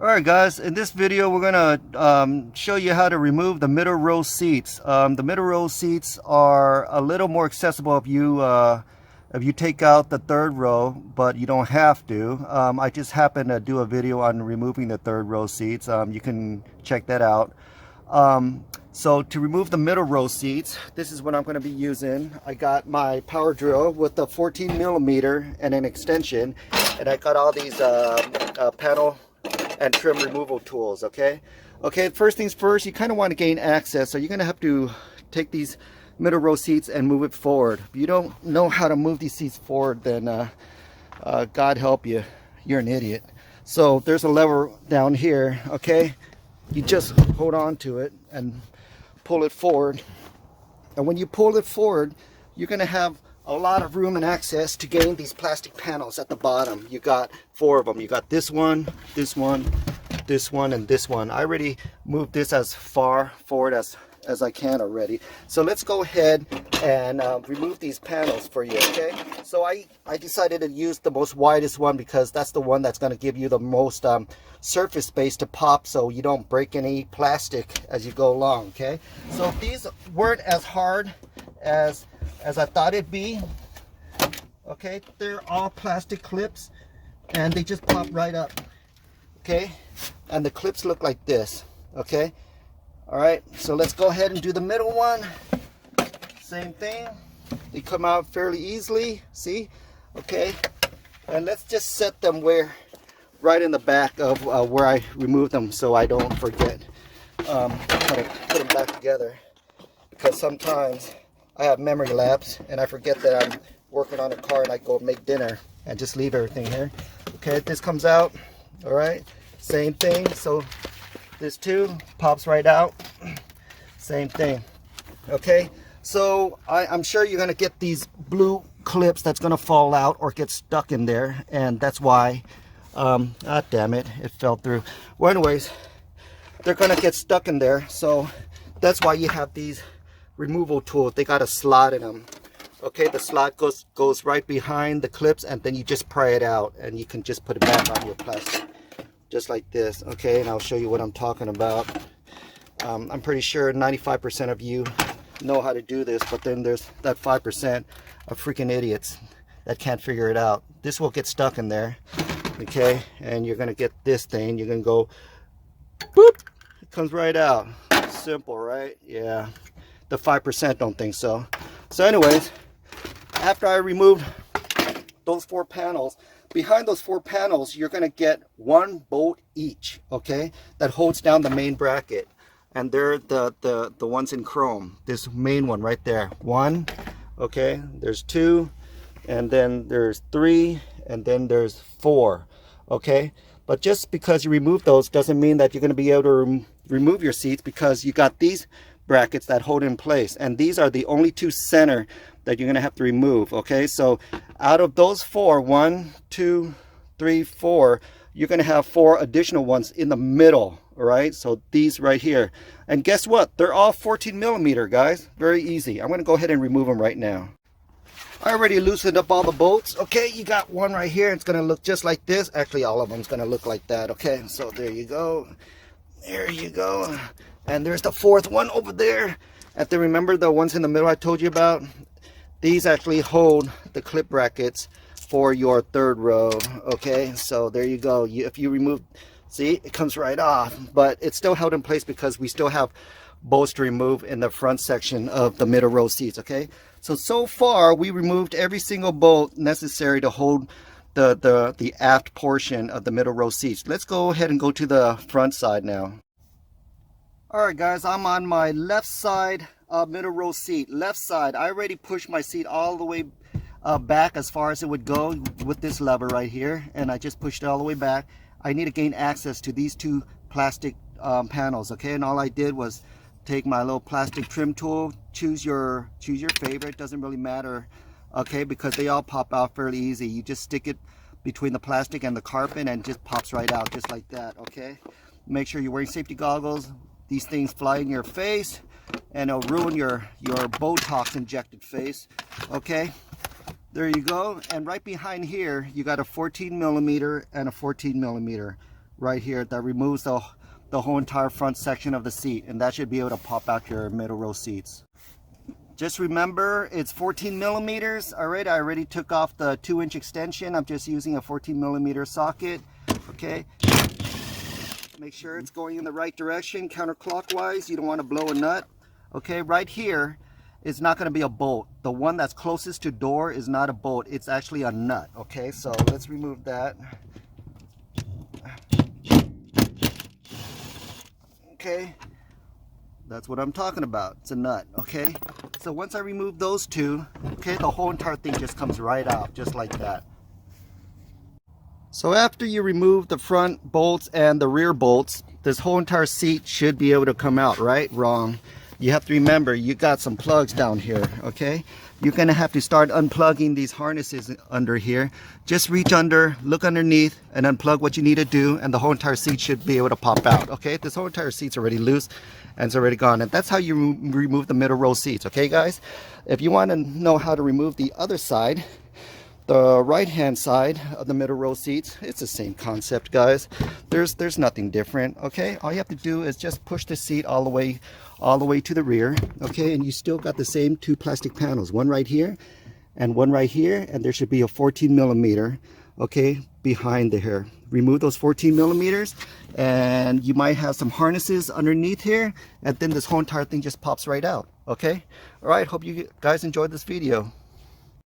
Alright guys, in this video we're going to show you how to remove the middle row seats. The middle row seats are a little more accessible if you take out the third row, but you don't have to. I just happened to do a video on removing the third row seats. You can check that out. So to remove the middle row seats, this is what I'm going to be using. I got my power drill with a 14 millimeter and an extension, and I got all these panel and trim removal tools. Okay, first things first, you kind of want to gain access, so you're going to have to take these middle row seats and move it forward. If you don't know how to move these seats forward, then God help you, you're an idiot. So there's a lever down here. Okay, you just hold on to it and pull it forward, and when you pull it forward, you're going to have a lot of room and access to gain these plastic panels at the bottom. You got 4 of them. You got this one, this one, this one, and this one. I already moved this as far forward as I can already. So let's go ahead and remove these panels for you. Okay, so I decided to use the most widest one because that's the one that's going to give you the most surface space to pop, so you don't break any plastic as you go along. Okay, so these weren't as hard as I thought it'd be. Okay, they're all plastic clips and they just pop right up. Okay, and the clips look like this. Okay, all right, so let's go ahead and do the middle one. Same thing, they come out fairly easily, see? Okay, and let's just set them right in the back of where I removed them, so I don't forget how to put them back together, because sometimes I have memory lapse and I forget that I'm working on a car and I go make dinner and just leave everything here. Okay, this comes out. All right, same thing. So this too pops right out. Same thing. Okay, so I'm sure you're gonna get these blue clips that's gonna fall out or get stuck in there, and that's why ah, damn it, it fell through. Well, anyways, they're gonna get stuck in there, so that's why you have these removal tools. They got a slot in them. Okay, the slot goes right behind the clips, and then you just pry it out and you can just put it back on your plastic just like this. Okay, and I'll show you what I'm talking about. I'm pretty sure 95% of you know how to do this, but then there's that 5% of freaking idiots that can't figure it out. This will get stuck in there. Okay, and you're gonna get this thing, you're gonna go boop, it comes right out. Simple, right? Yeah, the 5% don't think so. So anyways, after I removed those 4 panels, behind those 4 panels you're going to get 1 bolt each, okay, that holds down the main bracket, and they're the ones in chrome. This main one right there, 1, okay, there's 2, and then there's 3, and then there's 4. Okay, but just because you remove those doesn't mean that you're going to be able to remove your seats, because you got these brackets that hold in place, and these are the only 2 center that you're going to have to remove. Okay, so out of those 4, 1, 2, 3, 4, you're going to have 4 additional ones in the middle. All right, so these right here, and guess what, they're all 14 millimeter, guys. Very easy. I'm going to go ahead and remove them right now. I already loosened up all the bolts. Okay, you got one right here. It's going to look just like this. Actually, all of them is going to look like that. Okay, so there you go. There you go. And there's the 4th one over there. And then remember the ones in the middle I told you about? These actually hold the clip brackets for your 3rd row. Okay, so there you go. If you remove, see, it comes right off, but it's still held in place because we still have bolts to remove in the front section of the middle row seats. Okay, so far we removed every single bolt necessary to hold the aft portion of the middle row seats. Let's go ahead and go to the front side now. All right guys, I'm on my left side middle row seat. Left side, I already pushed my seat all the way back as far as it would go with this lever right here, and I just pushed it all the way back. I need to gain access to these 2 plastic panels. Okay, and all I did was take my little plastic trim tool, choose your favorite, doesn't really matter, okay, because they all pop out fairly easy. You just stick it between the plastic and the carpet and it just pops right out just like that. Okay, make sure you're wearing safety goggles. These things fly in your face and it'll ruin your Botox injected face. Okay, There you go. And right behind here, you got a 14 millimeter and a 14 millimeter right here that removes the whole entire front section of the seat, and that should be able to pop out your middle row seats. Just remember, it's 14 millimeters. All right, I already took off the 2-inch extension. I'm just using a 14 millimeter socket. Okay, make sure it's going in the right direction, counterclockwise. You don't want to blow a nut. Okay, right here is not going to be a bolt. The one that's closest to door is not a bolt, it's actually a nut. Okay, so let's remove that. Okay, that's what I'm talking about. It's a nut. Okay, so once I remove those two, okay, the whole entire thing just comes right out, just like that. So after you remove the front bolts and the rear bolts, this whole entire seat should be able to come out, right? Wrong. You have to remember, you got some plugs down here. Okay, you're gonna have to start unplugging these harnesses under here. Just reach under, look underneath, and unplug what you need to do, and the whole entire seat should be able to pop out. Okay, this whole entire seat's already loose and it's already gone, and that's how you remove the middle row seats. Okay guys, if you want to know how to remove the other side, the right hand side of the middle row seats, it's the same concept guys. There's nothing different. Okay, all you have to do is just push the seat all the way to the rear. Okay, and you still got the same two plastic panels, one right here and one right here, and there should be a 14 millimeter, okay, behind the hair. Remove those 14 millimeters, and you might have some harnesses underneath here, and then this whole entire thing just pops right out. Okay, all right, hope you guys enjoyed this video.